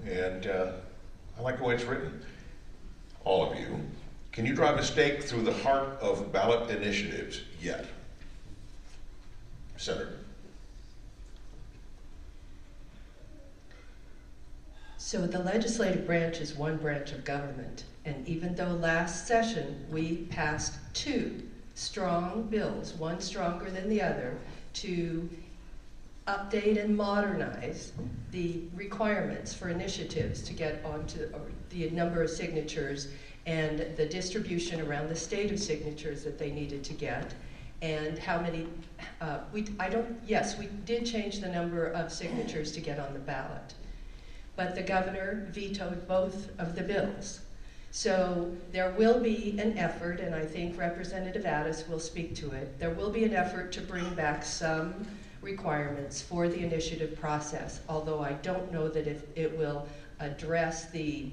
and I like the way it's written. All of you, can you drive a stake through the heart of ballot initiatives yet? Senator. So the legislative branch is one branch of government, and even though last session we passed 2 strong bills, one stronger than the other, to update and modernize the requirements for initiatives to get onto the number of signatures and the distribution around the state of signatures that they needed to get, and how many, yes, we did change the number of signatures to get on the ballot. But the governor vetoed both of the bills. So there will be an effort, and I think Representative Addis will speak to it, there will be an effort to bring back some requirements for the initiative process, although I don't know that it will address the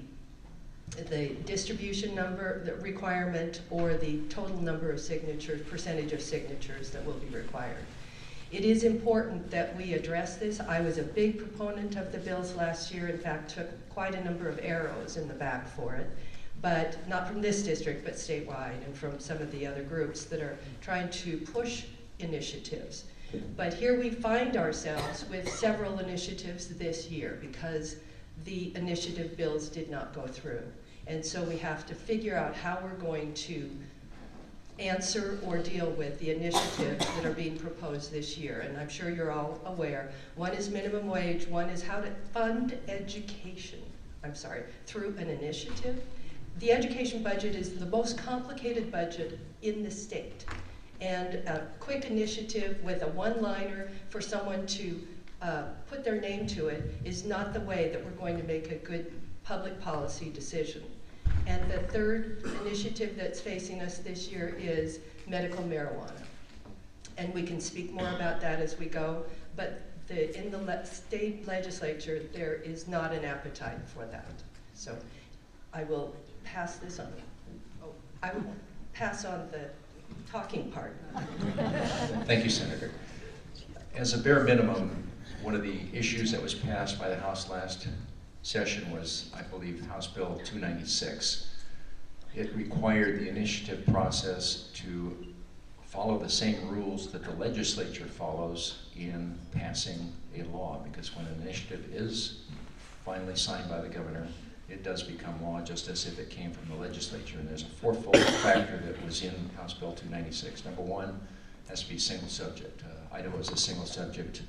distribution number, the requirement, or the total number of signatures, percentage of signatures that will be required. It is important that we address this. I was a big proponent of the bills last year. In fact, took quite a number of arrows in the back for it, but not from this district, but statewide, and from some of the other groups that are trying to push initiatives. But here we find ourselves with several initiatives this year because the initiative bills did not go through. And so we have to figure out how we're going to answer or deal with the initiatives that are being proposed this year. And I'm sure you're all aware. One is minimum wage, one is how to fund education, through an initiative. The education budget is the most complicated budget in the state. And a quick initiative with a one-liner for someone to put their name to it is not the way that we're going to make a good public policy decision. And the third initiative that's facing us this year is medical marijuana. And we can speak more about that as we go, but in the state legislature, there is not an appetite for that. So I will pass this on. Oh, I will pass on the talking part. Thank you, Senator. As a bare minimum, one of the issues that was passed by the House last session was, I believe, House Bill 296. It required the initiative process to follow the same rules that the legislature follows in passing a law, because when an initiative is finally signed by the governor, it does become law just as if it came from the legislature. And there's a fourfold factor that was in House Bill 296. Number one, it has to be single subject. Idaho is a single subject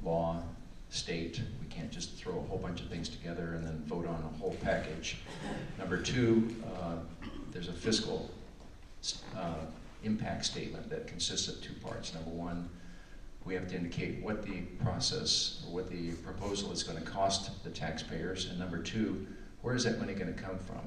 law state. We can't just throw a whole bunch of things together and then vote on a whole package. Number two, there's a fiscal impact statement that consists of 2 parts. Number one, we have to indicate what the process or what the proposal is going to cost the taxpayers. And number two, where is that money going to come from?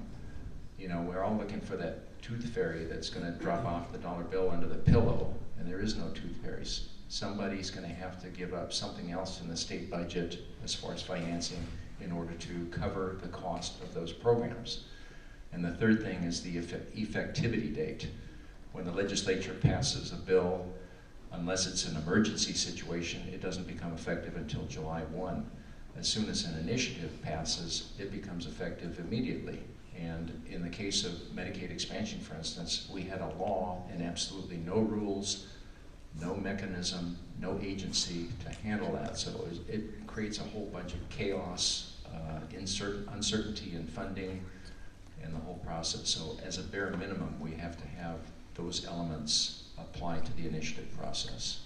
You know, we're all looking for that tooth fairy that's going to drop off the dollar bill under the pillow, and there is no tooth fairies. Somebody's going to have to give up something else in the state budget as far as financing in order to cover the cost of those programs. And the third thing is the effectivity date. When the legislature passes a bill, unless it's an emergency situation, it doesn't become effective until July 1. As soon as an initiative passes, it becomes effective immediately. And in the case of Medicaid expansion, for instance, we had a law and absolutely no rules, no mechanism, no agency to handle that. So it creates a whole bunch of chaos, uncertainty in funding, and the whole process. So as a bare minimum, we have to have those elements apply to the initiative process.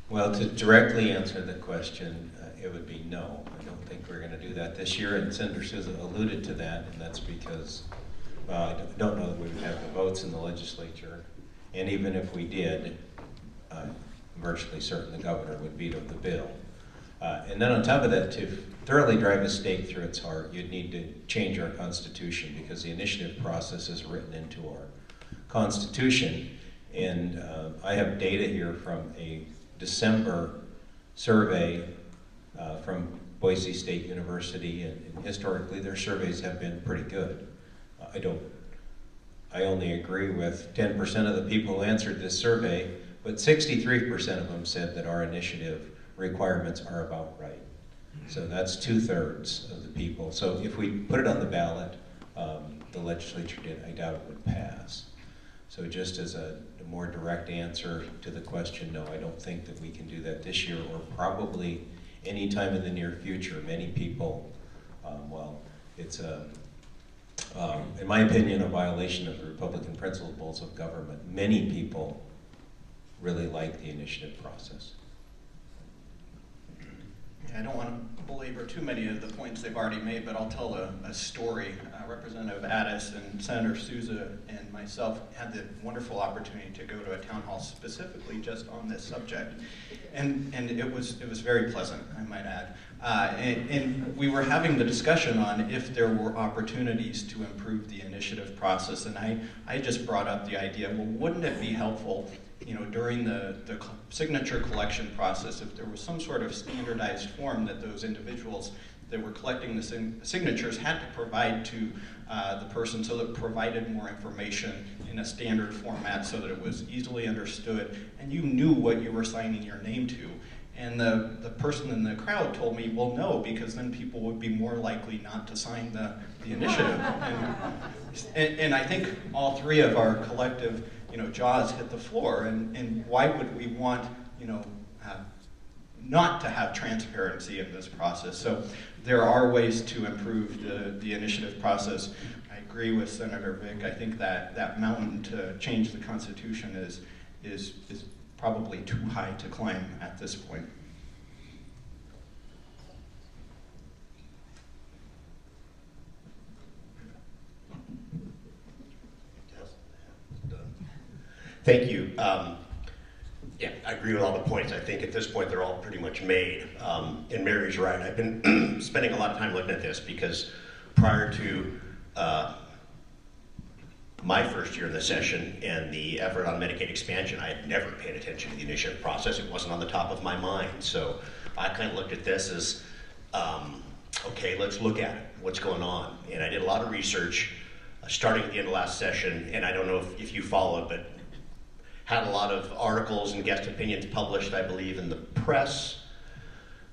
Well, to directly answer the question, it would be no. I don't think we're going to do that this year, and Senator Souza alluded to that, and that's because, well, I don't know that we would have the votes in the legislature, and even if we did, I'm virtually certain the governor would veto the bill. And then on top of that, to thoroughly drive a stake through its heart, you'd need to change our Constitution, because the initiative process is written into our Constitution. And I have data here from a December survey from Boise State University, and historically their surveys have been pretty good. I only agree with 10% of the people who answered this survey, but 63% of them said that our initiative requirements are about right. So that's 2/3 of the people. So if we put it on the ballot, the legislature did, I doubt it would pass. So just as a more direct answer to the question, no, I don't think that we can do that this year or probably anytime in the near future. Many people, well, it's in my opinion, a violation of the Republican principles of government. Many people really like the initiative process. I don't want to belabor too many of the points they've already made, but I'll tell a story. Representative Addis and Senator Souza and myself had the wonderful opportunity to go to a town hall specifically just on this subject, and it was very pleasant, I might add. And we were having the discussion on if there were opportunities to improve the initiative process, and I just brought up the idea, well, wouldn't it be helpful, during the signature collection process, if there was some sort of standardized form that those individuals that were collecting the signatures had to provide to the person, so that it provided more information in a standard format so that it was easily understood and you knew what you were signing your name to. And the person in the crowd told me, well, no, because then people would be more likely not to sign the initiative. And I think all three of our collective jaws hit the floor, and why would we want, not to have transparency in this process? So there are ways to improve the initiative process. I agree with Senator Vick. I think that mountain to change the Constitution is probably too high to climb at this point. Thank you. Yeah, I agree with all the points. I think at this point they're all pretty much made. And Mary's right. I've been spending a lot of time looking at this because prior to my first year in the session and the effort on Medicaid expansion, I had never paid attention to the initiative process. It wasn't on the top of my mind. So I kind of looked at this as, okay, let's look at it. What's going on? And I did a lot of research starting at the end of last session, and I don't know if you followed, but had a lot of articles and guest opinions published, I believe, in the press,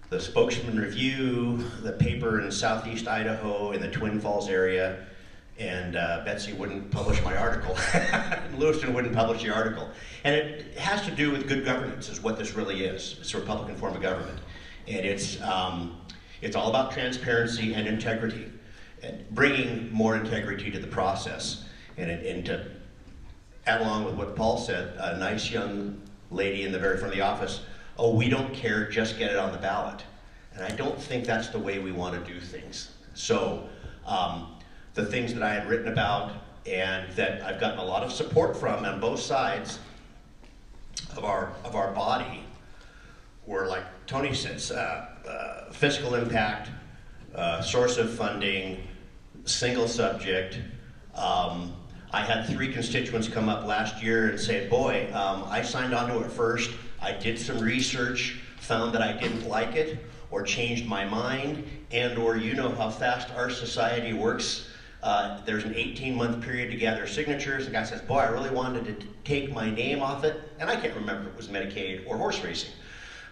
the Spokesman Review, the paper in Southeast Idaho in the Twin Falls area, and Betsy wouldn't publish my article. Lewiston wouldn't publish the article. And it has to do with good governance is what this really is. It's a Republican form of government. And it's all about transparency and integrity, and bringing more integrity to the process. And to add along with what Paul said, a nice young lady in the very front of the office, oh, we don't care, just get it on the ballot. And I don't think that's the way we want to do things. So the things that I had written about and that I've gotten a lot of support from on both sides of our body were, like Tony says, fiscal impact, source of funding, single subject. I had 3 constituents come up last year and say, boy, I signed onto it first, I did some research, found that I didn't like it, or changed my mind, and or you know how fast our society works. There's an 18-month period to gather signatures. The guy says, boy, I really wanted to take my name off it, and I can't remember if it was Medicaid or horse racing.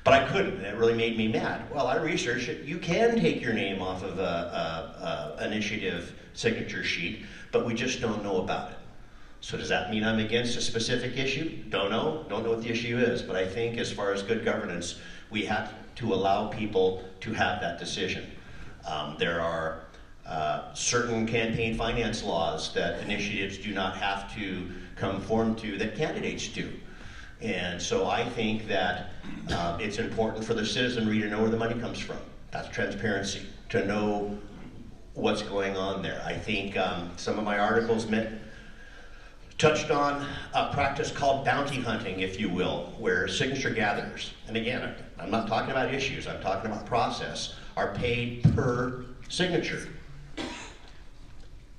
But I couldn't, and it really made me mad. Well, I researched it. You can take your name off of an initiative signature sheet, but we just don't know about it. So does that mean I'm against a specific issue? Don't know what the issue is. But I think as far as good governance, we have to allow people to have that decision. There are certain campaign finance laws that initiatives do not have to conform to that candidates do. And so I think that it's important for the citizenry to know where the money comes from. That's transparency, to know what's going on there. I think some of my articles touched on a practice called bounty hunting, if you will, where signature gatherers, and again, I'm not talking about issues, I'm talking about process, are paid per signature.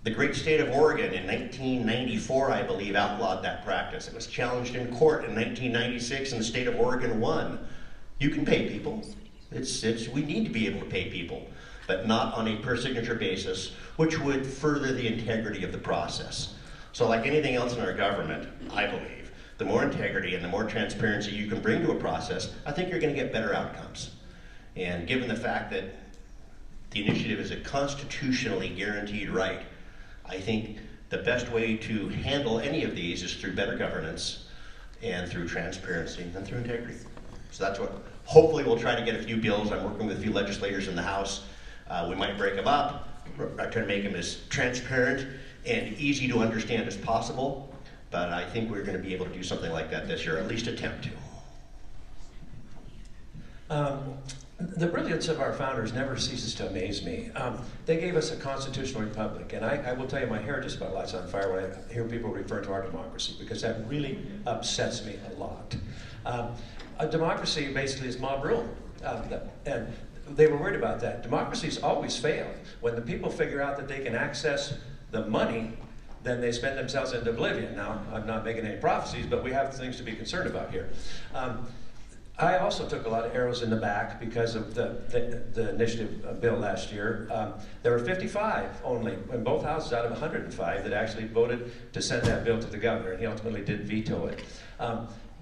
The great state of Oregon in 1994, I believe, outlawed that practice. It was challenged in court in 1996 and the state of Oregon won. You can pay people. We need to be able to pay people, but not on a per signature basis, which would further the integrity of the process. So like anything else in our government, I believe, the more integrity and the more transparency you can bring to a process, I think you're going to get better outcomes. And given the fact that the initiative is a constitutionally guaranteed right, I think the best way to handle any of these is through better governance and through transparency and through integrity. So that's what, hopefully we'll try to get a few bills. I'm working with a few legislators in the House. We might break them up. I try to make them as transparent and easy to understand as possible. But I think we're going to be able to do something like that this year, at least attempt to. The brilliance of our founders never ceases to amaze me. They gave us a constitutional republic, and I will tell you, my hair just about lights on fire when I hear people refer to our democracy, because that really upsets me a lot. A democracy basically is mob rule, and they were worried about that. Democracies always fail. When the people figure out that they can access the money, then they spend themselves into oblivion. Now, I'm not making any prophecies, but we have things to be concerned about here. I also took a lot of arrows in the back because of the initiative bill last year. There were 55 only in both houses out of 105 that actually voted to send that bill to the governor, and he ultimately did veto it.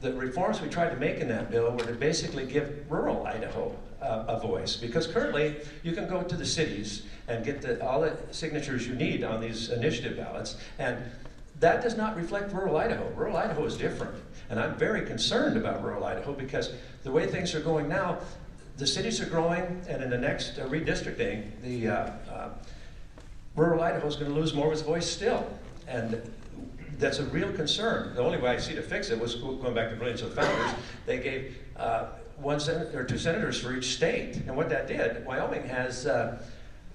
The reforms we tried to make in that bill were to basically give rural Idaho a voice, because currently you can go to the cities and get all the signatures you need on these initiative ballots, and that does not reflect rural Idaho. Rural Idaho is different, and I'm very concerned about rural Idaho because the way things are going now, the cities are growing, and in the next redistricting, the rural Idaho is going to lose more of its voice still, and that's a real concern. The only way I see to fix it was going back to the brilliance of the founders. They gave one senator or two senators for each state, and what that did, Wyoming has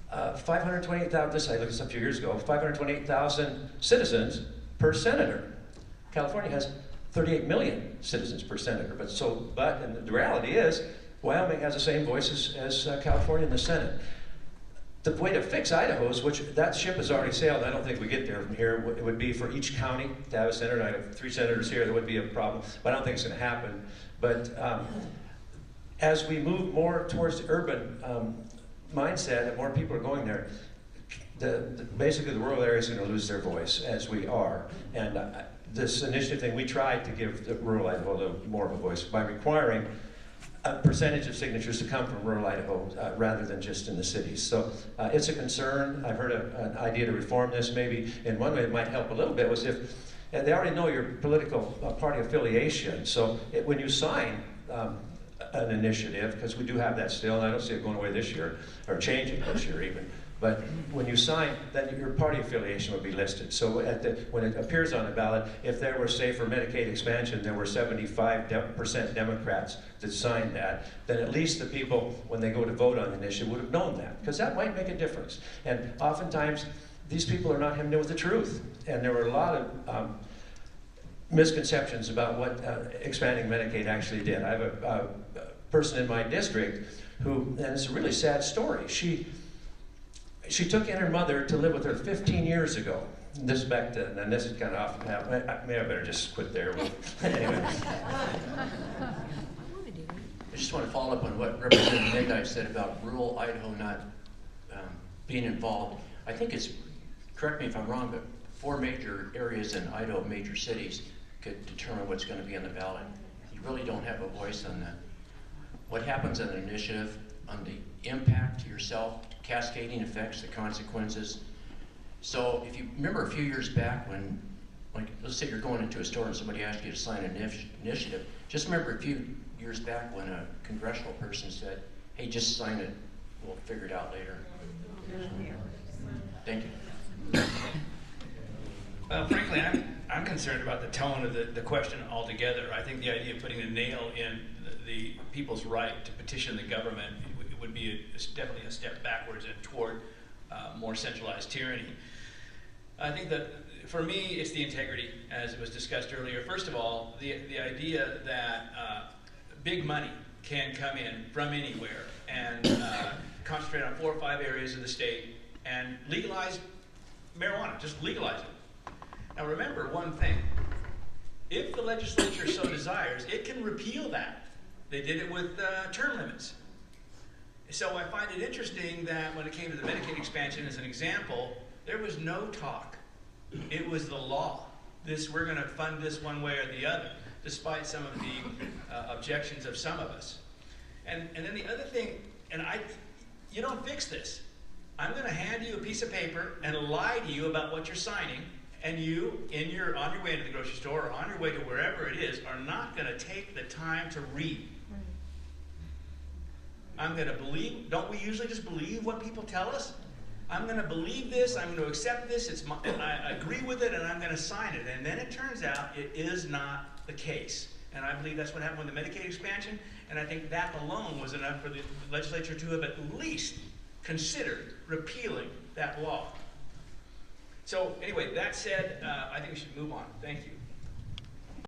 528,000. This I looked this up a few years ago. 528,000 citizens per senator. California has 38 million citizens per senator. But the reality is, Wyoming has the same voice as California in the Senate. The way to fix Idaho's, which that ship has already sailed, I don't think we get there from here, it would be for each county to have a senator. I have 3 senators here, that would be a problem, but I don't think it's going to happen. But as we move more towards the urban mindset, and more people are going there, basically the rural area is going to lose their voice, as we are. And this initiative thing, we tried to give the rural Idaho a little more of a voice by requiring a percentage of signatures to come from rural Idaho rather than just in the cities. So it's a concern. I've heard an idea to reform this. Maybe in one way it might help a little bit was if they already know your political party affiliation. So when you sign an initiative, because we do have that still, and I don't see it going away this year, or changing this year even, but when you sign, then your party affiliation would be listed. So when it appears on the ballot, if there were, say, for Medicaid expansion, there were 75% Democrats that signed that, then at least the people, when they go to vote on the initiative, would have known that, because that might make a difference. And oftentimes, these people are not hemmed in with the truth. And there were a lot of misconceptions about what expanding Medicaid actually did. I have a person in my district who, and it's a really sad story, she took in her mother to live with her 15 years ago. This is back then, and this is kind of off the map. Maybe I better just quit there. Anyway. I just want to follow up on what Representative Mendive said about rural Idaho not being involved. I think it's, correct me if I'm wrong, but 4 major areas in Idaho, major cities, could determine what's going to be on the ballot. You really don't have a voice on that. What happens on an initiative, on the impact to yourself, cascading effects, the consequences. So if you remember a few years back when, like, let's say you're going into a store and somebody asks you to sign an initiative, just remember a few years back when a congressional person said, hey, just sign it, we'll figure it out later. Thank you. Well, frankly, I'm concerned about the tone of the question altogether. I think the idea of putting a nail in the people's right to petition the government would be definitely a step backwards and toward more centralized tyranny. I think that for me, it's the integrity, as it was discussed earlier. First of all, the idea that big money can come in from anywhere and concentrate on 4 or 5 areas of the state and legalize marijuana, just legalize it. Now remember one thing, if the legislature so desires, it can repeal that. They did it with term limits. So I find it interesting that when it came to the Medicaid expansion as an example, there was no talk. It was the law. this, we're going to fund this one way or the other, despite some of the objections of some of us. And then the other thing, you don't fix this. I'm going to hand you a piece of paper and lie to you about what you're signing, and you, on your way to the grocery store or on your way to wherever it is, are not going to take the time to read. I'm going to believe, don't we usually just believe what people tell us? I'm going to believe this, I'm going to accept this, I agree with it, and I'm going to sign it. And then it turns out it is not the case. And I believe that's what happened with the Medicaid expansion, and I think that alone was enough for the legislature to have at least considered repealing that law. So anyway, that said, I think we should move on. Thank you.